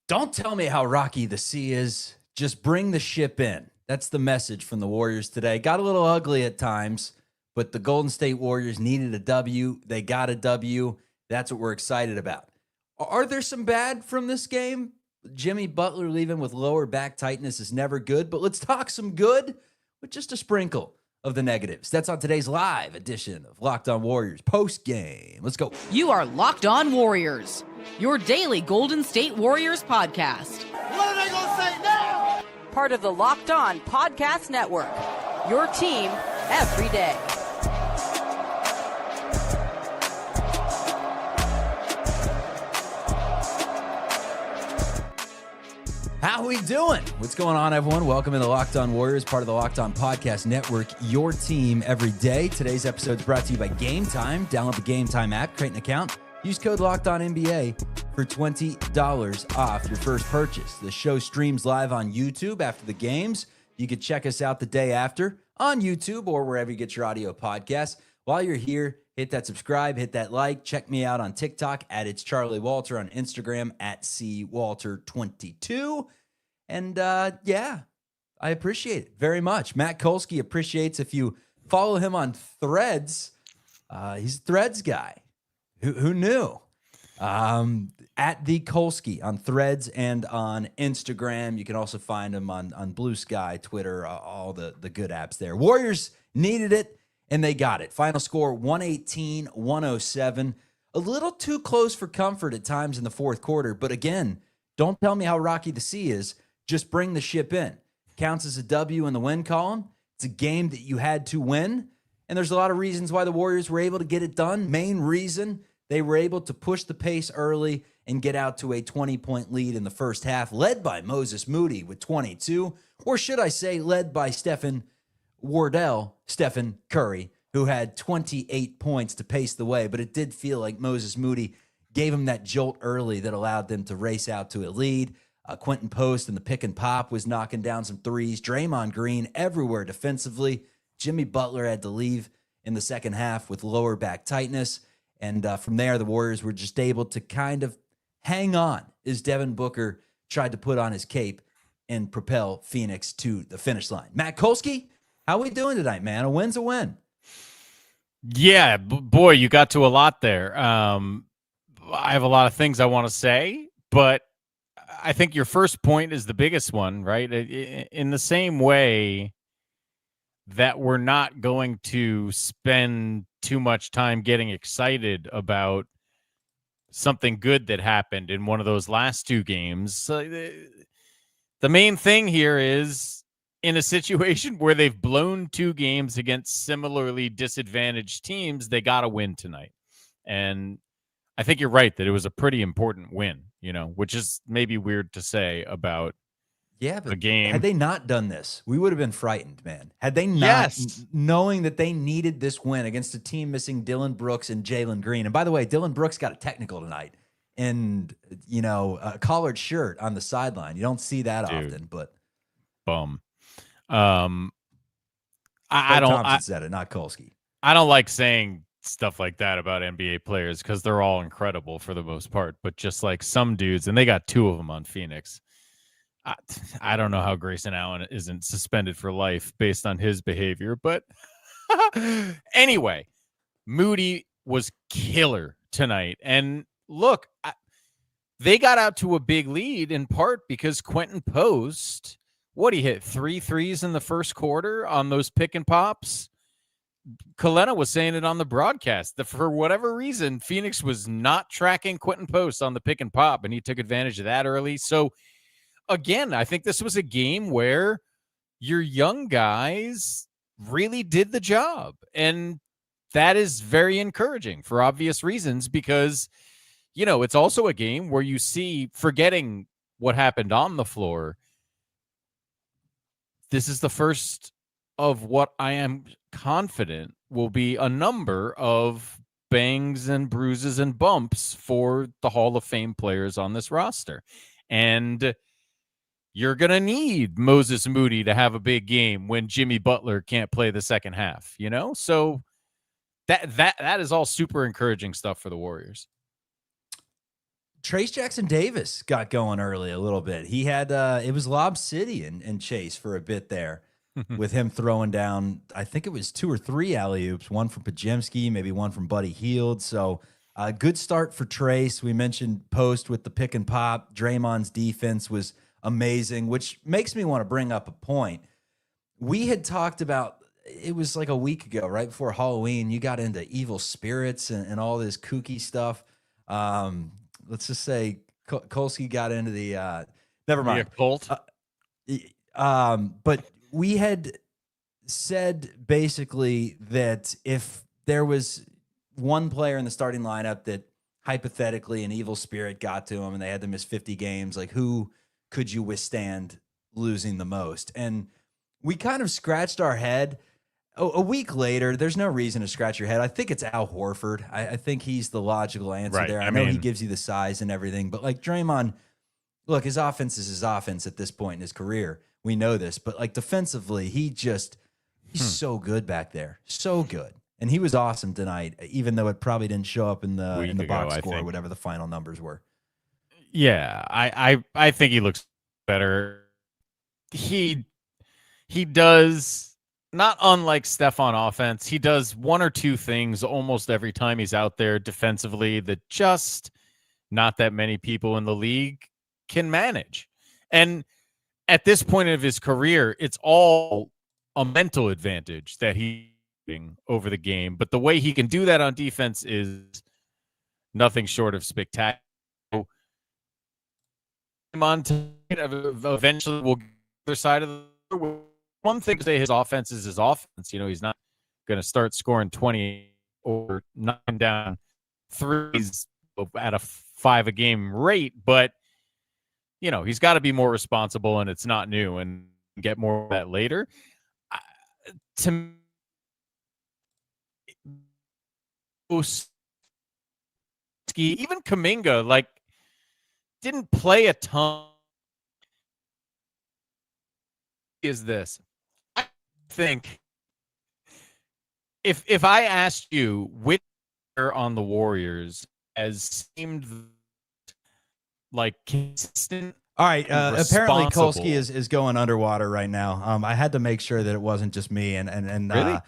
Don't tell me how rocky the sea is. Just bring the ship in. That's the message from the Warriors today. Got a little ugly at times, but the Golden State Warriors needed a W. They got a W. That's what we're excited about. Are there some bad from this game? Jimmy Butler leaving with lower back tightness is never good, but let's talk some good with just a sprinkle of the negatives. That's on today's live edition of Locked On Warriors post game. Let's go. You are Locked On Warriors, your daily Golden State Warriors podcast. What are they going to say now? Part of the Locked On Podcast Network, your team every day. How we doing? What's going on, everyone? Welcome to the Locked On Warriors, part of the Locked On Podcast Network, your team every day. Today's episode is brought to you by Game Time. Download the Game Time app, create an account, use code LOCKEDONNBA for $20 off your first purchase. The show streams live on YouTube after the games. You can check us out the day after on YouTube or wherever you get your audio podcasts. While you're here, hit that subscribe, hit that like. Check me out on TikTok at It's Charlie Walter, on Instagram at CWalter22. And yeah, I appreciate it very much. Matt Kolsky appreciates if you follow him on Threads. He's a Threads guy. Who knew? At the Kolsky on Threads and on Instagram. You can also find him on Blue Sky, Twitter, all the good apps there. Warriors needed it, and they got it. Final score, 118-107. A little too close for comfort at times in the fourth quarter. But again, don't tell me how rocky the sea is. Just bring the ship in. Counts as a W in the win column. It's a game that you had to win. And there's a lot of reasons why the Warriors were able to get it done. Main reason, they were able to push the pace early and get out to a 20-point lead in the first half, led by Moses Moody with 22. Or should I say, led by Stephen Curry, who had 28 points to pace the way. But it did feel like Moses Moody gave him that jolt early that allowed them to race out to a lead. Quentin Post and the pick and pop was knocking down some threes. Draymond Green everywhere defensively. Jimmy Butler had to leave in the second half with lower back tightness. And from there, the Warriors were just able to kind of hang on as Devin Booker tried to put on his cape and propel Phoenix to the finish line. Matt Kolsky, how we doing tonight, man? A win's a win. Yeah, boy, you got to a lot there. I have a lot of things I want to say, but I think your first point is the biggest one, right? In the same way that we're not going to spend too much time getting excited about something good that happened in one of those last two games. The main thing here is, in a situation where they've blown two games against similarly disadvantaged teams, they got to win tonight. And I think you're right that it was a pretty important win, which is maybe weird to say about but a game. Had they not done this, we would have been frightened, man. Had they not, knowing that they needed this win against a team missing Dillon Brooks and Jalen Green. And by the way, Dillon Brooks got a technical tonight and, a collared shirt on the sideline. You don't see that often, but. Bum. Thompson said it, not Kolsky. I don't like saying stuff like that about NBA players because they're all incredible for the most part, but just like some dudes, and they got two of them on Phoenix. I don't know how Grayson Allen isn't suspended for life based on his behavior, but anyway, Moody was killer tonight. And look, they got out to a big lead in part because Quentin Post, he hit 3 threes in the first quarter on those pick and pops. Kalena was saying it on the broadcast that for whatever reason, Phoenix was not tracking Quentin Post on the pick and pop, and he took advantage of that early. So again, I think this was a game where your young guys really did the job. And that is very encouraging for obvious reasons because, it's also a game where you see, forgetting what happened on the floor, this is the first of what I am confident will be a number of bangs and bruises and bumps for the Hall of Fame players on this roster. And you're going to need Moses Moody to have a big game when Jimmy Butler can't play the second half, So that is all super encouraging stuff for the Warriors. Trace Jackson Davis got going early a little bit. He had it was Lob City and Chase for a bit there with him throwing down, I think it was 2 or 3 alley-oops, one from Pajemski, maybe one from Buddy Hield. So good start for Trace. We mentioned Post with the pick and pop. Draymond's defense was amazing, which makes me want to bring up a point. We had talked about, it was like a week ago, right before Halloween, you got into evil spirits and all this kooky stuff. Let's just say Kolsky got into the never mind. Cult. But we had said basically that if there was one player in the starting lineup that hypothetically an evil spirit got to him and they had to miss 50 games, like who could you withstand losing the most? And we kind of scratched our head. A week later, there's no reason to scratch your head. I think it's Al Horford. I think he's the logical answer there. I know he gives you the size and everything, but like Draymond, look, his offense is his offense at this point in his career. We know this, but like defensively, he's so good back there. So good. And he was awesome tonight, even though it probably didn't show up in the box score or whatever the final numbers were. Yeah, I think he looks better. He does. Not unlike Steph on offense, he does 1 or 2 things almost every time he's out there defensively that just not that many people in the league can manage. And at this point of his career, it's all a mental advantage that he's over the game. But the way he can do that on defense is nothing short of spectacular. Eventually, we'll get the other side of the one thing to say his offense is his offense. You know, he's not going to start scoring 20 or 9 down threes at a 5 a game rate, but you know, he's got to be more responsible, and it's not new, and get more of that later. To me, even Kuminga, like, didn't play a ton. Is this? I think if I asked you which player on the Warriors has seemed like consistent. All right. Apparently Kolsky is going underwater right now. I had to make sure that it wasn't just me. And really?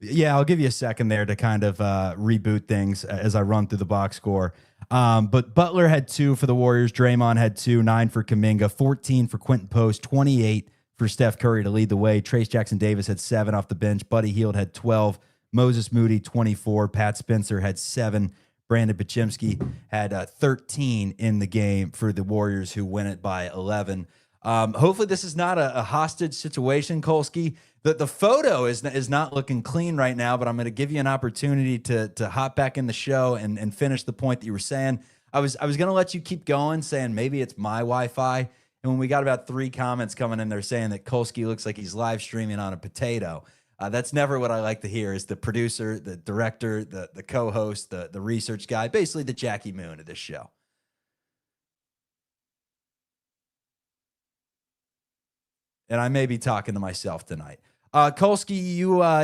Yeah, I'll give you a second there to kind of reboot things as I run through the box score. But Butler had 2 for the Warriors. Draymond had 2, 9 for Kuminga, 14 for Quentin Post, 28 for Steph Curry to lead the way. Trace Jackson Davis had 7 off the bench. Buddy Hield had 12. Moses Moody, 24. Pat Spencer had 7. Brandon Pachimsky had 13 in the game for the Warriors, who win it by 11. Hopefully this is not a hostage situation, Kolsky. The photo is not looking clean right now, but I'm going to give you an opportunity to hop back in the show and finish the point that you were saying. I was going to let you keep going, saying maybe it's my Wi-Fi. And when we got about 3 comments coming in there saying that Kolsky looks like he's live streaming on a potato, that's never what I like to hear. Is the producer, the director, the co-host, the research guy, basically the Jackie Moon of this show. And I may be talking to myself tonight. Kolsky,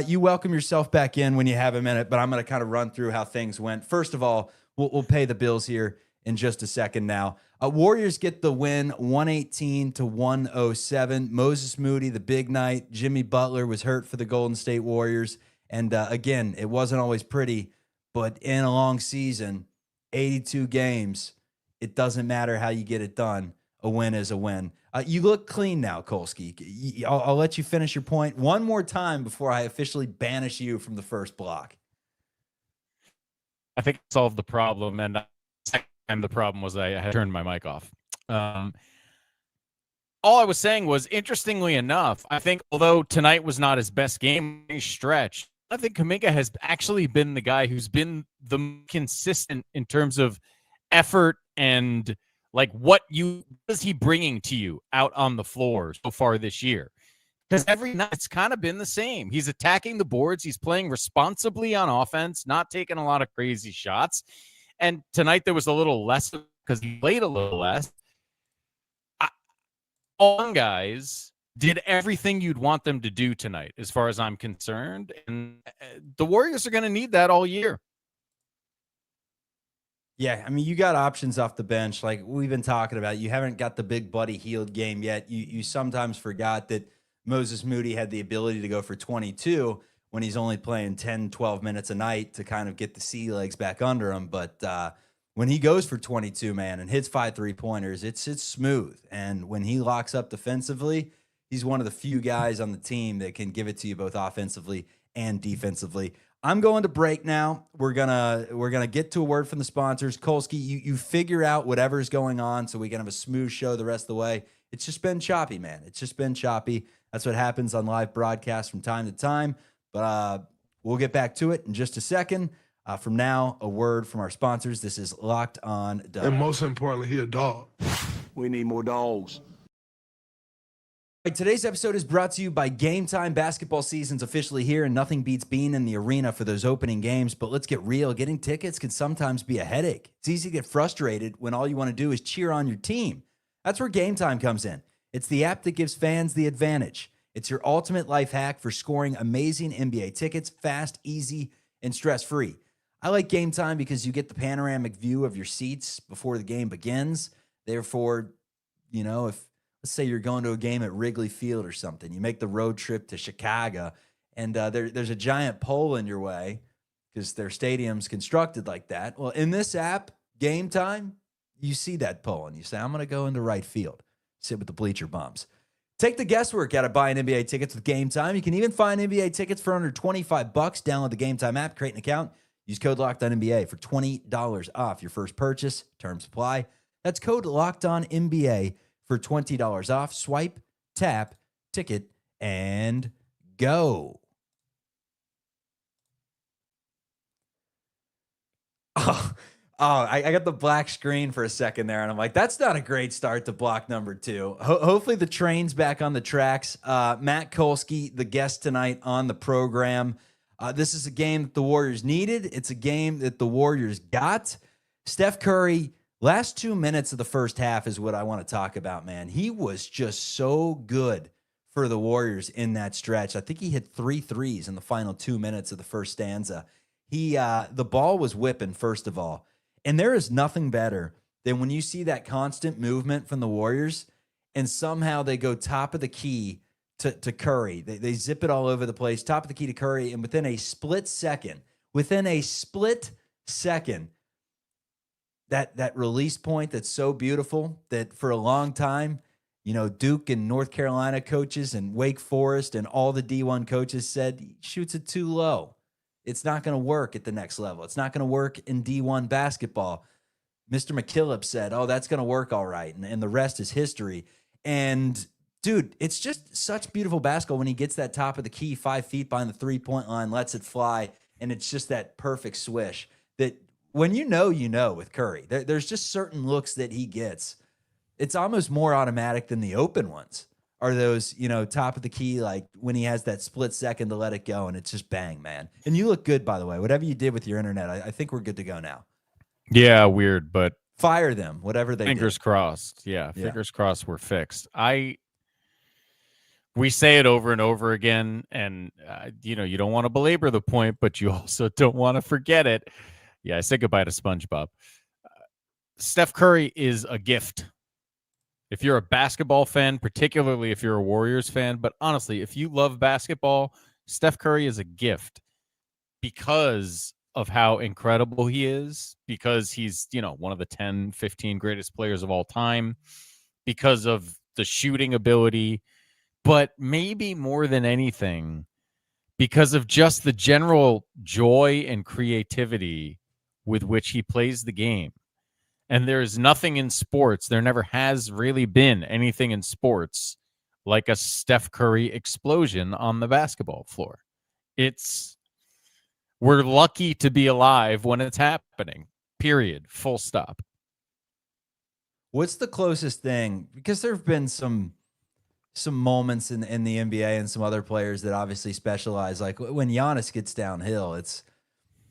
you welcome yourself back in when you have a minute, but I'm going to kind of run through how things went. First of all, we'll pay the bills here in just a second now. Warriors get the win 118-107. Moses Moody, the big night. Jimmy Butler was hurt for the Golden State Warriors. And again, it wasn't always pretty, but in a long season, 82 games, it doesn't matter how you get it done. A win is a win. You look clean now, Kolsky. I'll let you finish your point one more time before I officially banish you from the first block. I think it solved the problem, and and the problem was I had turned my mic off. All I was saying was, interestingly enough, I think although tonight was not his best game stretch, I think Kuminga has actually been the guy who's been the consistent in terms of effort and like what is he bringing to you out on the floor so far this year? Because every night it's kind of been the same. He's attacking the boards. He's playing responsibly on offense, not taking a lot of crazy shots. And tonight there was a little less because he played a little less. All guys did everything you'd want them to do tonight, as far as I'm concerned. And the Warriors are going to need that all year. Yeah, I mean, you got options off the bench, like we've been talking about. You haven't got the big Buddy Hield game yet. You sometimes forgot that Moses Moody had the ability to go for 22 when he's only playing 10, 12 minutes a night to kind of get the sea legs back under him. But when he goes for 22, man, and hits 5 3-pointers, it's smooth. And when he locks up defensively, he's one of the few guys on the team that can give it to you both offensively and defensively. I'm going to break now. We're gonna get to a word from the sponsors. Kolsky, you figure out whatever's going on so we can have a smooth show the rest of the way. It's just been choppy, man. It's just been choppy. That's what happens on live broadcasts from time to time. But we'll get back to it in just a second. From now, a word from our sponsors. This is Locked On Dogs. And most importantly, he a dog. We need more dogs. Today's episode is brought to you by Game Time. Basketball season's officially here, and nothing beats being in the arena for those opening games. But let's get real. Getting tickets can sometimes be a headache. It's easy to get frustrated when all you want to do is cheer on your team. That's where Game Time comes in. It's the app that gives fans the advantage. It's your ultimate life hack for scoring amazing NBA tickets fast, easy, and stress-free. I like Game Time because you get the panoramic view of your seats before the game begins. Therefore, if let's say you're going to a game at Wrigley Field or something. You make the road trip to Chicago, and there's a giant pole in your way because their stadium's constructed like that. Well, in this app, Game Time, you see that pole, and you say, I'm going to go into right field, sit with the bleacher bums. Take the guesswork out of buying NBA tickets with Game Time. You can even find NBA tickets for under $25. Download the Game Time app, create an account, use code LOCKEDONNBA for $20 off your first purchase. Terms apply. That's code LOCKEDONNBA for $20 off. Swipe, tap, ticket, and go. I got the black screen for a second there, and I'm like, that's not a great start to block number 2. Hopefully the train's back on the tracks. Matt Kolsky, the guest tonight on the program. This is a game that the Warriors needed. It's a game that the Warriors got. Steph Curry, last 2 minutes of the first half is what I want to talk about, man. He was just so good for the Warriors in that stretch. I think he hit 3 threes in the final 2 minutes of the first stanza. The ball was whipping, first of all. And there is nothing better than when you see that constant movement from the Warriors and somehow they go top of the key to Curry. They zip it all over the place, top of the key to Curry, and within a split second, that release point that's so beautiful that for a long time, Duke and North Carolina coaches and Wake Forest and all the D1 coaches said, he shoots it too low. It's not going to work at the next level. It's not going to work in D1 basketball. Mr. McKillop said, oh, that's going to work all right. And the rest is history. And dude, it's just such beautiful basketball when he gets that top of the key 5 feet behind the 3-point line, lets it fly. And it's just that perfect swish that when you know with Curry, there's just certain looks that he gets. It's almost more automatic than the open ones. Are those, top of the key, like when he has that split second to let it go, and it's just bang, man. And you look good, by the way. Whatever you did with your internet, I think we're good to go now. Yeah, weird, but fire them, whatever they fingers did. Crossed. Yeah, fingers crossed we're fixed. We say it over and over again, and you don't want to belabor the point, but you also don't want to forget it. Yeah, I said goodbye to SpongeBob. Steph Curry is a gift. If you're a basketball fan, particularly if you're a Warriors fan, but honestly, if you love basketball, Steph Curry is a gift because of how incredible he is, because he's, one of the 10, 15 greatest players of all time, because of the shooting ability, but maybe more than anything, because of just the general joy and creativity with which he plays the game. And there's nothing in sports, there never has really been anything in sports like a Steph Curry explosion on the basketball floor. We're lucky to be alive when it's happening, period, full stop. What's the closest thing? Because there have been some moments in the NBA and some other players that obviously specialize. Like when Giannis gets downhill, it's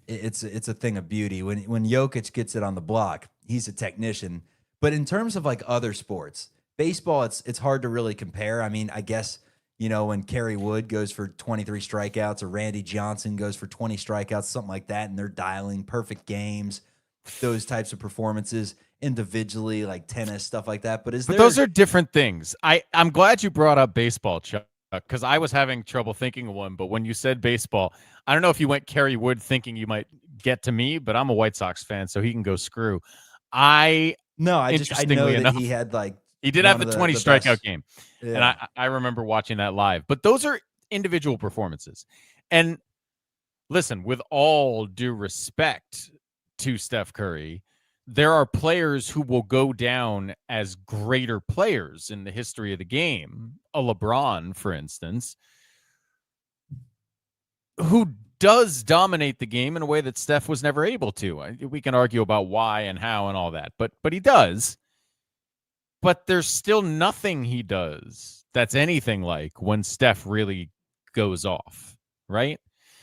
a thing of beauty. When Jokic gets it on the block, he's a technician. But in terms of like other sports, baseball, it's hard to really compare. I mean, I guess, when Kerry Wood goes for 23 strikeouts or Randy Johnson goes for 20 strikeouts, something like that, and they're dialing perfect games, those types of performances individually, like tennis, stuff like that. But those are different things. I'm glad you brought up baseball, Chuck, because I was having trouble thinking of one. But when you said baseball, I don't know if you went Kerry Wood thinking you might get to me, but I'm a White Sox fan, so he can go screw. I know that he had like he did have the 20 strikeout best game, Yeah. and I remember watching that live. But those are individual performances. And listen, with all due respect to Steph Curry, there are players who will go down as greater players in the history of the game. A LeBron, for instance, who does dominate the game in a way that Steph was never able to. We can argue about why and how and all that, but he does. But there's still nothing he does that's anything like when Steph really goes off, right?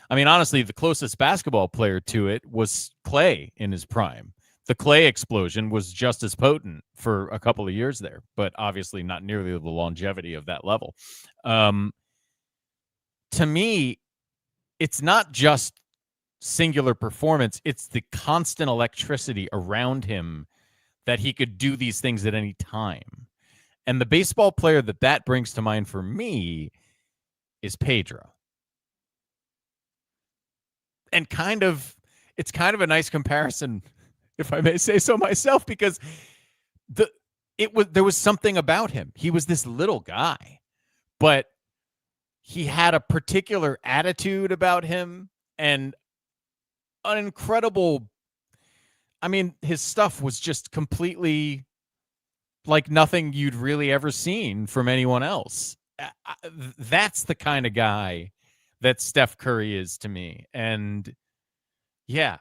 I mean, honestly, the closest basketball player to it was Clay in his prime. The Clay explosion was just as potent for a couple of years there, but obviously not nearly the longevity of that level. To me, it's not just singular performance. It's the constant electricity around him that he could do these things at any time. And the baseball player that brings to mind for me is Pedro. And it's kind of a nice comparison, if I may say so myself, because there was something about him. He was this little guy, but he had a particular attitude about him and an incredible, I mean, his stuff was just completely like nothing you'd really ever seen from anyone else. That's the kind of guy that Steph Curry is to me. And yeah,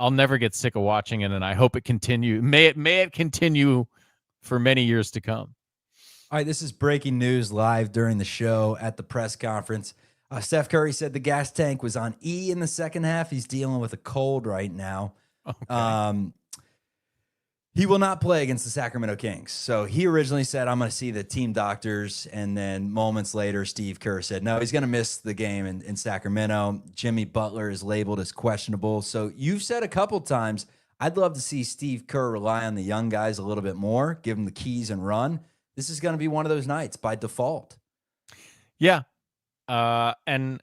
I'll never get sick of watching it, and I hope it continue. May it continue for many years to come. All right, this is breaking news live during the show at the press conference. Steph Curry said the gas tank was on E in the second half. He's dealing with a cold right now. Okay. He will not play against the Sacramento Kings. So he originally said, I'm going to see the team doctors. And then moments later, Steve Kerr said, no, he's going to miss the game in Sacramento. Jimmy Butler is labeled as questionable. So you've said a couple times, I'd love to see Steve Kerr rely on the young guys a little bit more, give them the keys and run. This is going to be one of those nights by default. Yeah. And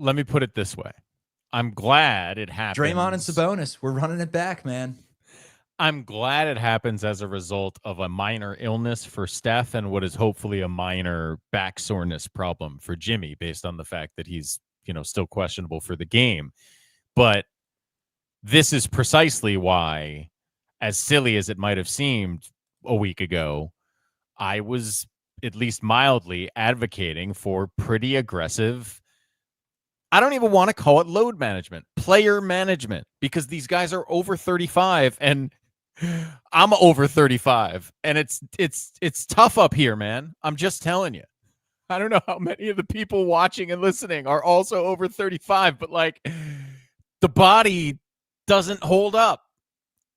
let me put it this way. I'm glad it happened. Draymond and Sabonis, we're running it back, man. I'm glad it happens as a result of a minor illness for Steph and what is hopefully a minor back soreness problem for Jimmy, based on the fact that he's, still questionable for the game. But this is precisely why, as silly as it might have seemed a week ago, I was at least mildly advocating for pretty aggressive, I don't even want to call it load management, player management, because these guys are over 35 and I'm over 35, and it's tough up here, man. I'm just telling you. I don't know how many of the people watching and listening are also over 35, but like the body doesn't hold up.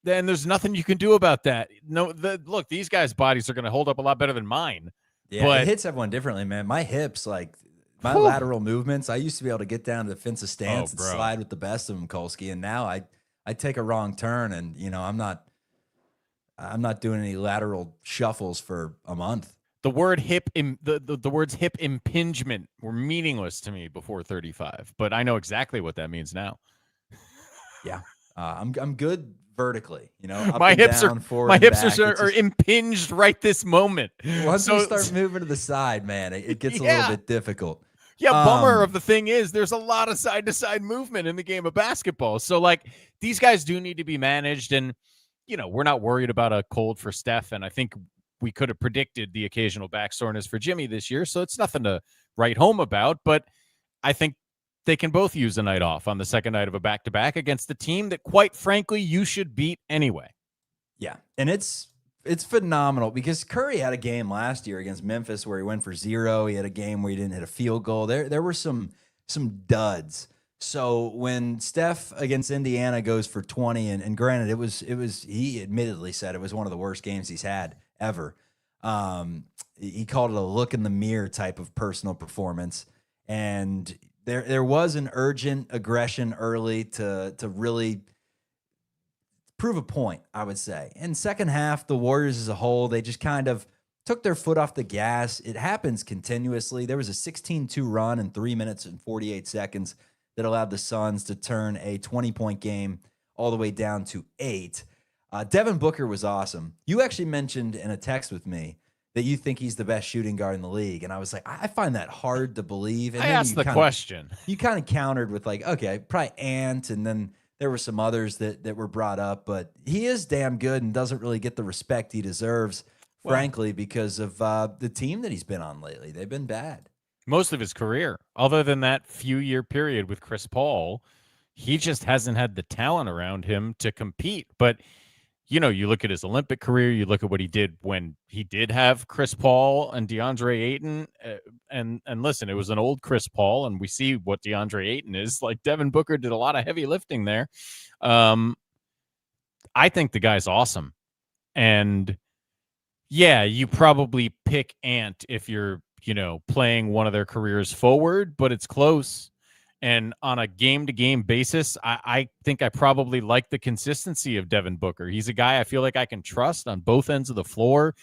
Then there's nothing you can do about that. No, look, these guys' bodies are going to hold up a lot better than mine. Yeah, but it hits everyone differently, man. My hips, like my lateral movements, I used to be able to get down to the defensive stance and slide with the best of them, Kolsky, and now I take a wrong turn, and I'm not doing any lateral shuffles for a month. The word the words hip impingement were meaningless to me before 35, but I know exactly what that means now. Yeah, I'm good vertically. Up my and hips down, are forward my and hips back. are impinged right this moment. Once you start moving to the side, man, it gets a little bit difficult. Yeah, bummer of the thing is there's a lot of side-to-side movement in the game of basketball. So, like, these guys do need to be managed, and, we're not worried about a cold for Steph, and I think we could have predicted the occasional back soreness for Jimmy this year, so it's nothing to write home about, but I think they can both use a night off on the second night of a back-to-back against the team that, quite frankly, you should beat anyway. Yeah, and it's phenomenal because Curry had a game last year against Memphis where he went for 0. He had a game where he didn't hit a field goal. There were some duds. So when Steph against Indiana goes for 20, and granted, it was he admittedly said it was one of the worst games he's had ever. He called it a look in the mirror type of personal performance, and there was an urgent aggression early to really prove a point, I would say. And second half, the Warriors as a whole, they just kind of took their foot off the gas. It happens continuously. There was a 16-2 run in 3 minutes and 48 seconds that allowed the Suns to turn a 20-point game all the way down to 8. Devin Booker was awesome. You actually mentioned in a text with me that you think he's the best shooting guard in the league. And I was like, I find that hard to believe. And I then asked the question. You kind of countered with like, okay, probably Ant, and then there were some others that were brought up. But he is damn good and doesn't really get the respect he deserves, frankly, because of the team that he's been on lately. They've been bad. Most of his career, other than that few-year period with Chris Paul, he just hasn't had the talent around him to compete. But you know, you look at his Olympic career, you look at what he did when he did have Chris Paul and DeAndre Ayton, and listen, it was an old Chris Paul, and we see what DeAndre Ayton is. Like, Devin Booker did a lot of heavy lifting there. I think the guy's awesome. And yeah, you probably pick Ant if you're, you know, playing one of their careers forward, but it's close. And on a game-to-game basis, I think I probably like the consistency of Devin Booker. He's a guy I feel like I can trust on both ends of the floor.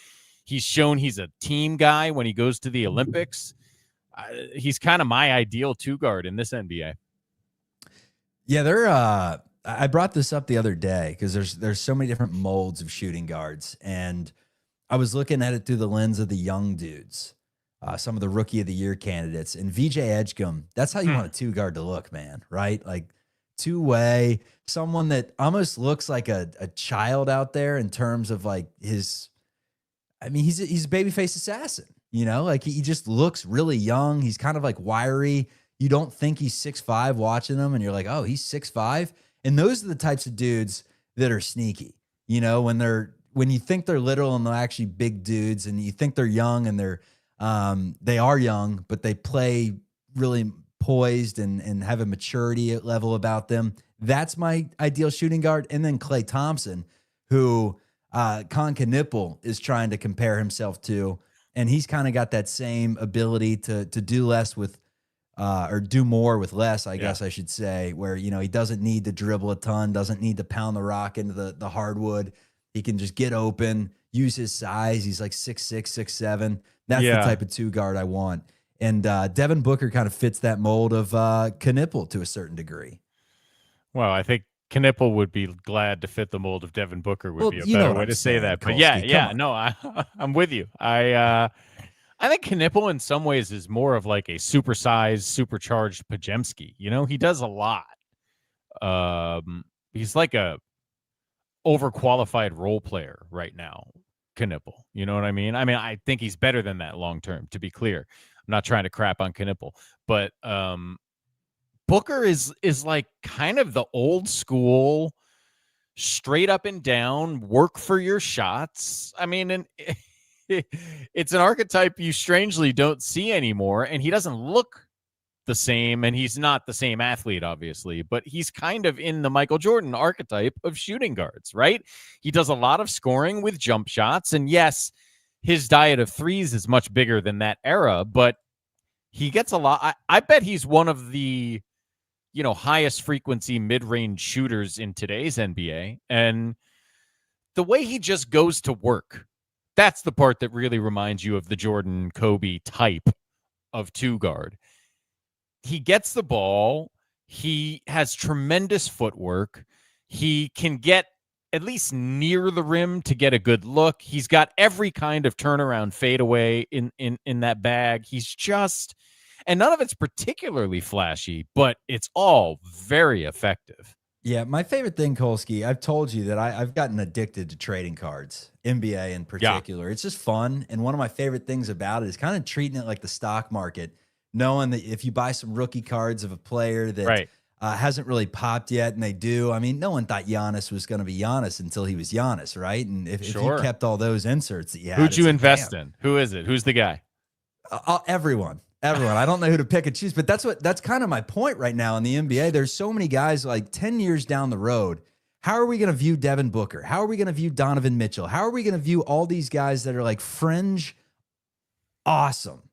He's shown he's a team guy when he goes to the Olympics. He's kind of my ideal two-guard in this NBA. Yeah, I brought this up the other day because there's so many different molds of shooting guards, and I was looking at it through the lens of the young dudes. Some of the rookie of the year candidates, and VJ Edgecombe. That's how you want a two guard to look, man, right? Like two-way, someone that almost looks like a child out there in terms of like he's a babyface assassin, you know, like he just looks really young. He's kind of like wiry. You don't think he's 6'5" watching him, and you're like, oh, he's 6'5". And those are the types of dudes that are sneaky, you know, when you think they're little and they're actually big dudes, and you think they're young and they are young, but they play really poised and have a maturity level about them. That's my ideal shooting guard. And then Klay Thompson, who Con Knipple is trying to compare himself to, and he's kind of got that same ability to do less with, or do more with less, I guess I should say, where, you know, he doesn't need to dribble a ton, doesn't need to pound the rock into the hardwood. He can just get open, use his size. He's like 6'6", 6'7". That's the type of two guard I want. And Devin Booker kind of fits that mold of Knipple to a certain degree. Well, I think Knipple would be glad to fit the mold of Devin Booker would be a better way to say that. But Kolsky, I'm with you. I think Knipple in some ways is more of like a supersized, supercharged Pajemski. You know, he does a lot. He's like a overqualified role player right now. Knipple, you know what I mean? I think he's better than that long term, to be clear. I'm not trying to crap on Knipple, but Booker is like kind of the old school, straight up and down, work for your shots. I mean, and it's an archetype you strangely don't see anymore, and he doesn't look the same, and he's not the same athlete, obviously, but he's kind of in the Michael Jordan archetype of shooting guards, right? He does a lot of scoring with jump shots, and yes, his diet of threes is much bigger than that era, but he gets a lot. I bet he's one of the, you know, highest frequency mid-range shooters in today's NBA, and the way he just goes to work, that's the part that really reminds you of the Jordan Kobe type of two guard. He gets the ball. He has tremendous footwork. He can get at least near the rim to get a good look. He's got every kind of turnaround fadeaway in that bag. He's just, and none of it's particularly flashy, but it's all very effective. Yeah, my favorite thing, Kolsky, I've told you that I've gotten addicted to trading cards, NBA in particular. Yeah. It's just fun. And one of my favorite things about it is kind of treating it like the stock market, knowing that if you buy some rookie cards of a player that hasn't really popped yet, and they do, I mean, no one thought Giannis was going to be Giannis until he was Giannis, right? And if you kept all those inserts that you had, who'd you invest in? Who is it? Who's the guy? Everyone. I don't know who to pick and choose, but that's kind of my point right now in the NBA. There's so many guys like 10 years down the road. How are we going to view Devin Booker? How are we going to view Donovan Mitchell? How are we going to view all these guys that are like fringe awesome?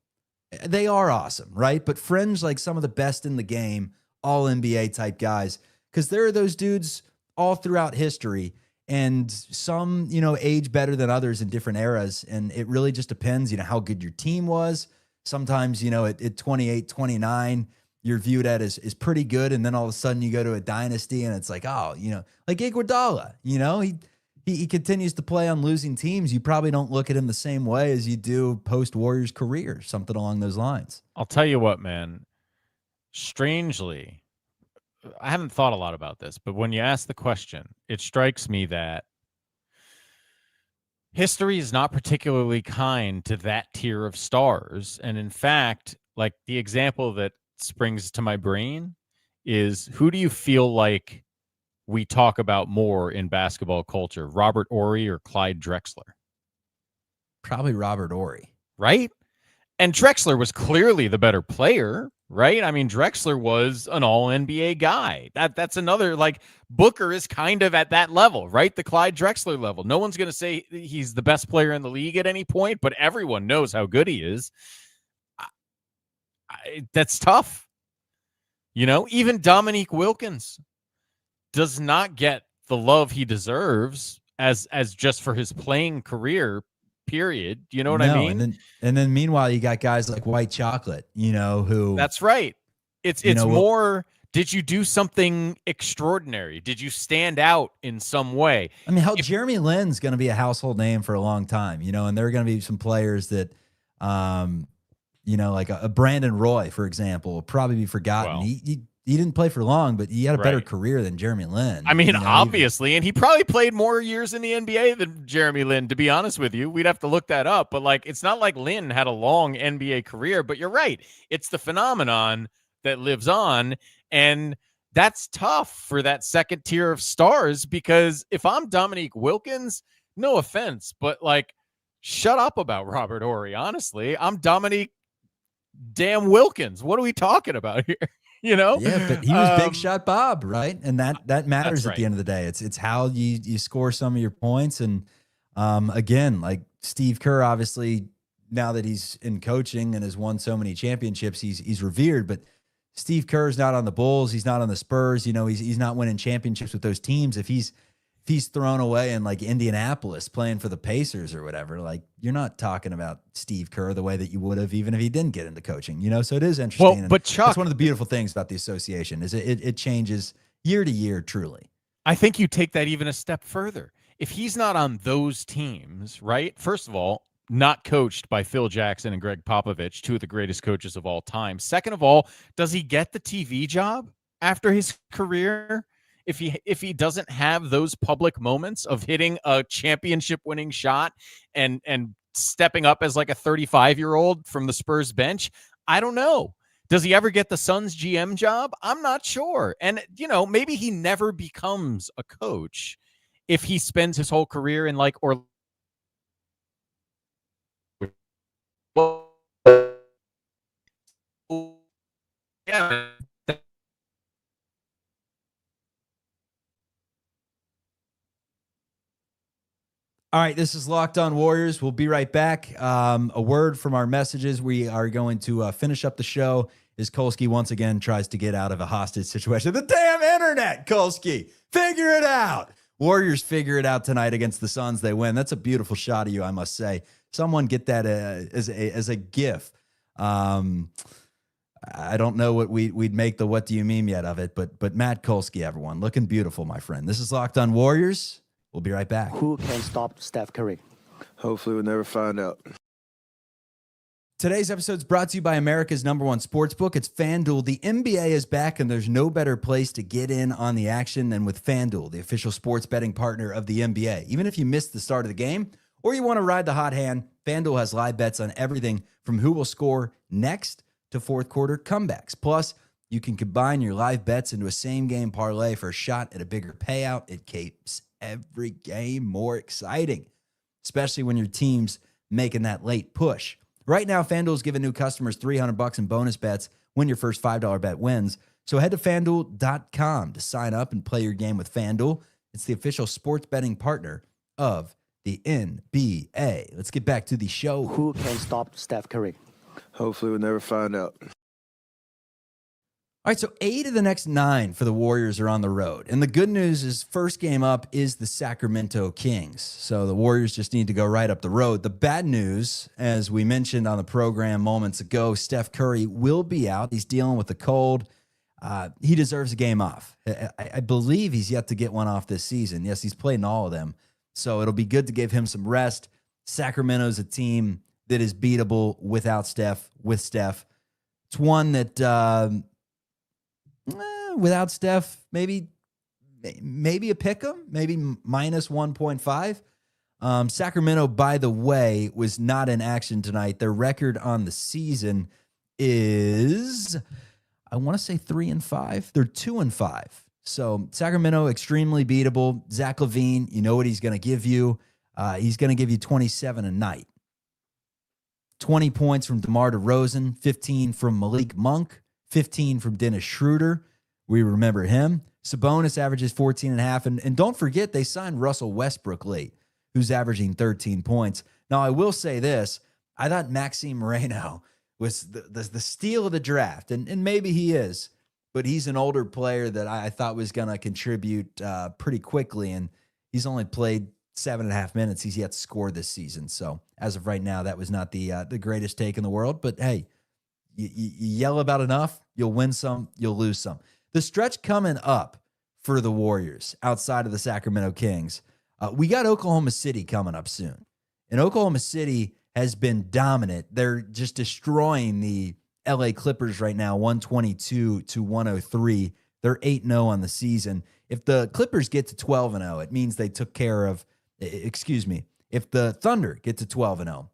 They are awesome, right? But fringe, like some of the best in the game, all NBA type guys, because there are those dudes all throughout history. and some, age better than others in different eras. And it really just depends, how good your team was. Sometimes, at 28, 29, you're viewed at as pretty good. And then all of a sudden you go to a dynasty and it's like, oh, like Iguodala, he continues to play on losing teams. You probably don't look at him the same way as you do post-Warriors career, something along those lines. I'll tell you what, man. Strangely, I haven't thought a lot about this, but when you ask the question, it strikes me that history is not particularly kind to that tier of stars. And in fact, like the example that springs to my brain is, who do you feel like we talk about more in basketball culture, Robert Horry or Clyde Drexler? Probably Robert Horry. Right? And Drexler was clearly the better player, right? I mean, Drexler was an all-NBA guy. That's another, like, Booker is kind of at that level, right? The Clyde Drexler level. No one's going to say he's the best player in the league at any point, but everyone knows how good he is. That's tough. Even Dominique Wilkins does not get the love he deserves as just for his playing career, period. You know what I mean? And then meanwhile, you got guys like White Chocolate, who. That's right. It's more, did you do something extraordinary? Did you stand out in some way? I mean, Jeremy Lin's going to be a household name for a long time, and there are going to be some players that, like a Brandon Roy, for example, will probably be forgotten. Well, he didn't play for long, but he had a better career than Jeremy Lin. I mean, obviously, and he probably played more years in the NBA than Jeremy Lin, to be honest with you. We'd have to look that up, but it's not like Lin had a long NBA career, but you're right. It's the phenomenon that lives on, and that's tough for that second tier of stars, because if I'm Dominique Wilkins, no offense, but shut up about Robert Horry. Honestly, I'm Dominique damn Wilkins. What are we talking about here? Yeah, but he was Big Shot Bob, right? And that matters right. At the end of the day. It's how you score some of your points. And again, like Steve Kerr, obviously, now that he's in coaching and has won so many championships, he's revered. But Steve Kerr's not on the Bulls. He's not on the Spurs. He's not winning championships with those teams. If he's thrown away in Indianapolis playing for the Pacers or whatever, you're not talking about Steve Kerr the way that you would have even if he didn't get into coaching, So it is interesting. Well, but Chuck, that's one of the beautiful things about the association is it changes year to year, truly. I think you take that even a step further. If he's not on those teams, right? First of all, not coached by Phil Jackson and Greg Popovich, two of the greatest coaches of all time. Second of all, does he get the TV job after his career? If he doesn't have those public moments of hitting a championship winning shot and stepping up as a 35-year-old from the Spurs bench, I don't know. Does he ever get the Suns GM job? I'm not sure. And maybe he never becomes a coach if he spends his whole career in or yeah. All right, this is Locked On Warriors. We'll be right back. A word from our messages. We are going to finish up the show as Kolsky once again tries to get out of a hostage situation. The damn internet, Kolsky. Figure it out. Warriors figure it out tonight against the Suns. They win. That's a beautiful shot of you, I must say. Someone get that as a GIF. I don't know what we'd make the what do you meme yet of it, but Matt Kolsky, everyone, looking beautiful, my friend. This is Locked On Warriors. We'll be right back. Who can stop Steph Curry? Hopefully we'll never find out. Today's episode is brought to you by America's #1 sportsbook. It's FanDuel. The NBA is back, and there's no better place to get in on the action than with FanDuel, the official sports betting partner of the NBA. Even if you missed the start of the game or you want to ride the hot hand, FanDuel has live bets on everything from who will score next to fourth quarter comebacks. Plus, you can combine your live bets into a same-game parlay for a shot at a bigger payout. It keeps every game more exciting, especially when your team's making that late push. Right now, FanDuel's giving new customers $300 in bonus bets when your first $5 bet wins. So head to FanDuel.com to sign up and play your game with FanDuel. It's the official sports betting partner of the NBA. Let's get back to the show. Who can stop Steph Curry? Hopefully we'll never find out. All right, so 8 of the next 9 for the Warriors are on the road. And the good news is first game up is the Sacramento Kings. So the Warriors just need to go right up the road. The bad news, as we mentioned on the program moments ago, Steph Curry will be out. He's dealing with a cold. He deserves a game off. I believe he's yet to get one off this season. Yes, he's played in all of them. So it'll be good to give him some rest. Sacramento's a team that is beatable without Steph, with Steph. It's one that... without Steph, maybe a pick 'em, maybe minus 1.5. Sacramento, by the way, was not in action tonight. Their record on the season is, I want to say 3-5. They're 2-5. So Sacramento, extremely beatable. Zach LaVine, you know what he's going to give you. He's going to give you 27 a night. 20 points from DeMar DeRozan, 15 from Malik Monk, 15 from Dennis Schroeder. We remember him. Sabonis averages 14.5. And don't forget, they signed Russell Westbrook late, who's averaging 13 points. Now, I will say this. I thought Maxime Moreno was the steal of the draft. And maybe he is. But he's an older player that I thought was going to contribute pretty quickly. And he's only played 7.5 minutes. He's yet to score this season. So as of right now, that was not the greatest take in the world. But, hey, you yell about enough, you'll win some, you'll lose some. The stretch coming up for the Warriors outside of the Sacramento Kings, we got Oklahoma City coming up soon. And Oklahoma City has been dominant. They're just destroying the LA Clippers right now, 122-103. They're 8-0 on the season. If the Clippers get to 12-0, it means they took care of, if the Thunder get to 12-0,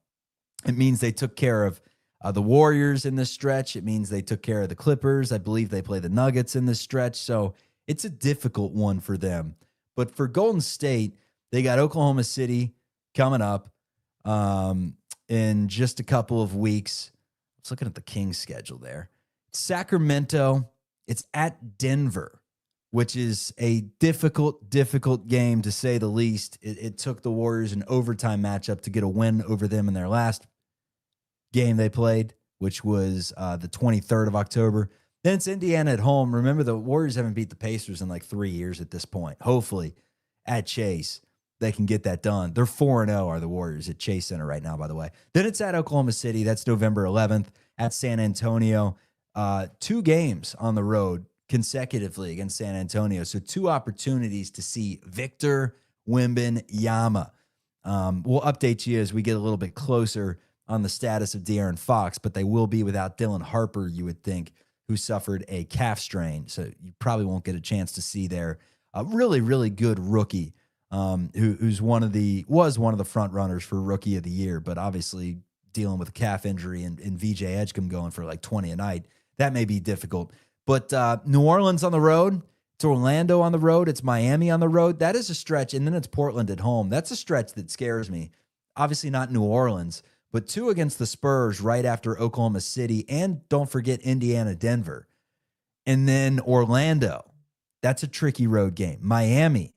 it means they took care of the Warriors in this stretch. It means they took care of the Clippers. I believe they play the Nuggets in this stretch. So it's a difficult one for them. But for Golden State, they got Oklahoma City coming up in just a couple of weeks. I was looking at the Kings schedule there. Sacramento, it's at Denver, which is a difficult game to say the least. It took the Warriors an overtime matchup to get a win over them in their last game they played, which was the 23rd of October. Then it's Indiana at home. Remember, the Warriors haven't beat the Pacers in like 3 years at this point. Hopefully, at Chase, they can get that done. They're 4-0 are the Warriors at Chase Center right now, by the way. Then it's at Oklahoma City. That's November 11th. At San Antonio. 2 games on the road consecutively against San Antonio. So 2 opportunities to see Victor Wembanyama. We'll update you as we get a little bit closer on the status of De'Aaron Fox, but they will be without Dylan Harper, you would think, who suffered a calf strain. So you probably won't get a chance to see their really, really good rookie, who's was one of the front runners for Rookie of the Year, but obviously dealing with a calf injury and VJ Edgecombe going for like 20 a night. That may be difficult. But New Orleans on the road, it's Orlando on the road, it's Miami on the road. That is a stretch, and then it's Portland at home. That's a stretch that scares me. Obviously not New Orleans, but 2 against the Spurs right after Oklahoma City, and don't forget Indiana, Denver. And then Orlando. That's a tricky road game. Miami,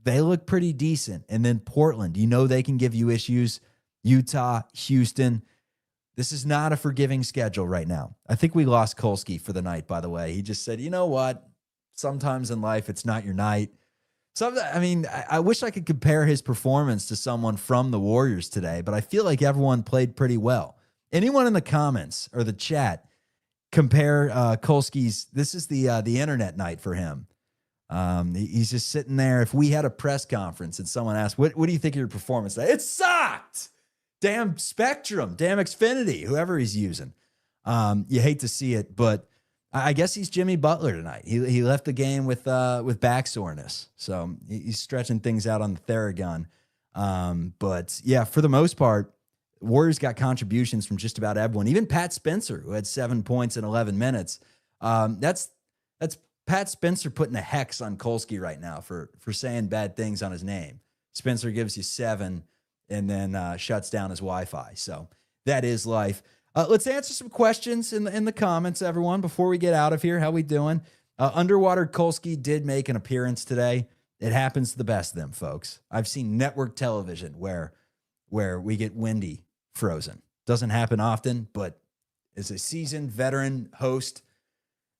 they look pretty decent. And then Portland, you know they can give you issues. Utah, Houston. This is not a forgiving schedule right now. I think we lost Kolsky for the night, by the way. He just said, you know what? Sometimes in life, it's not your night. I wish I could compare his performance to someone from the Warriors today, but I feel like everyone played pretty well. Anyone in the comments or the chat, compare Kolsky's. This is the internet night for him. He's just sitting there. If we had a press conference and someone asked, what do you think of your performance today? It sucked. Damn Spectrum, damn Xfinity, whoever he's using. You hate to see it, but I guess he's Jimmy Butler tonight. He left the game with back soreness, so he's stretching things out on the Theragun. But yeah, for the most part, Warriors got contributions from just about everyone. Even Pat Spencer, who had 7 points in 11 minutes. That's Pat Spencer putting a hex on Kolsky right now for saying bad things on his name. Spencer gives you 7 and then shuts down his Wi-Fi. So that is life. Let's answer some questions in the comments, everyone, before we get out of here. How we doing? Underwater Kolsky did make an appearance today. It happens to the best of them, folks. I've seen network television where we get Wendy frozen. Doesn't happen often, but as a seasoned veteran host,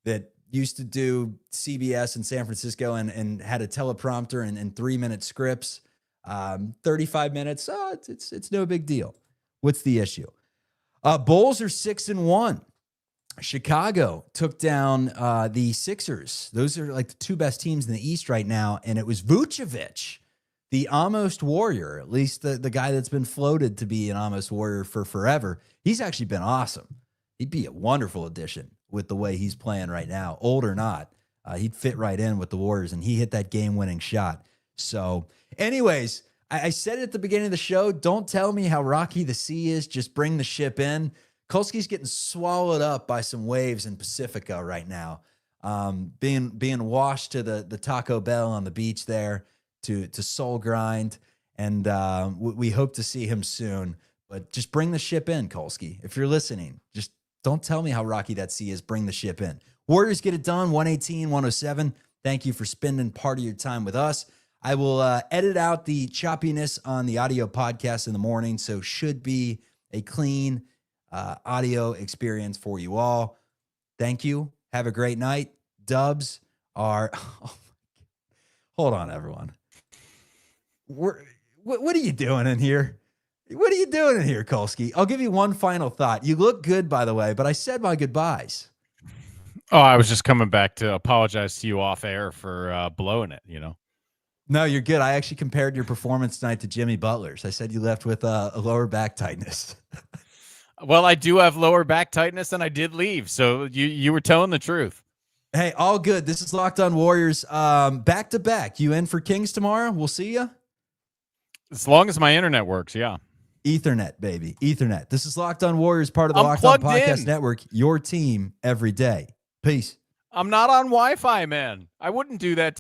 that used to do CBS in San Francisco and had a teleprompter and 3-minute scripts. 35 minutes. It's no big deal. What's the issue? Bulls are 6-1. Chicago took down the Sixers. Those are like the two best teams in the East right now. And it was Vucevic, the almost warrior, at least the guy that's been floated to be an almost warrior for forever. He's actually been awesome. He'd be a wonderful addition with the way he's playing right now. Old or not, he'd fit right in with the Warriors, and he hit that game-winning shot. So anyways, I said it at the beginning of the show, don't tell me how rocky the sea is. Just bring the ship in. Kolsky's getting swallowed up by some waves in Pacifica right now, being washed to the Taco Bell on the beach there to soul grind. And we hope to see him soon. But just bring the ship in, Kolsky. If you're listening, just don't tell me how rocky that sea is. Bring the ship in. Warriors get it done, 118-107. Thank you for spending part of your time with us. I will edit out the choppiness on the audio podcast in the morning, so should be a clean audio experience for you all. Thank you. Have a great night. Dubs are... Hold on, everyone. What are you doing in here? What are you doing in here, Kolsky? I'll give you one final thought. You look good, by the way, but I said my goodbyes. Oh, I was just coming back to apologize to you off air for blowing it, No, you're good. I actually compared your performance tonight to Jimmy Butler's. I said you left with a lower back tightness. Well, I do have lower back tightness, and I did leave, so you were telling the truth. Hey, all good. This is Locked On Warriors. Back to back. You in for Kings tomorrow? We'll see you. As long as my internet works, yeah. Ethernet, baby. Ethernet. This is Locked On Warriors, part of the Locked On Podcast Network. Your team every day. Peace. I'm not on Wi-Fi, man. I wouldn't do that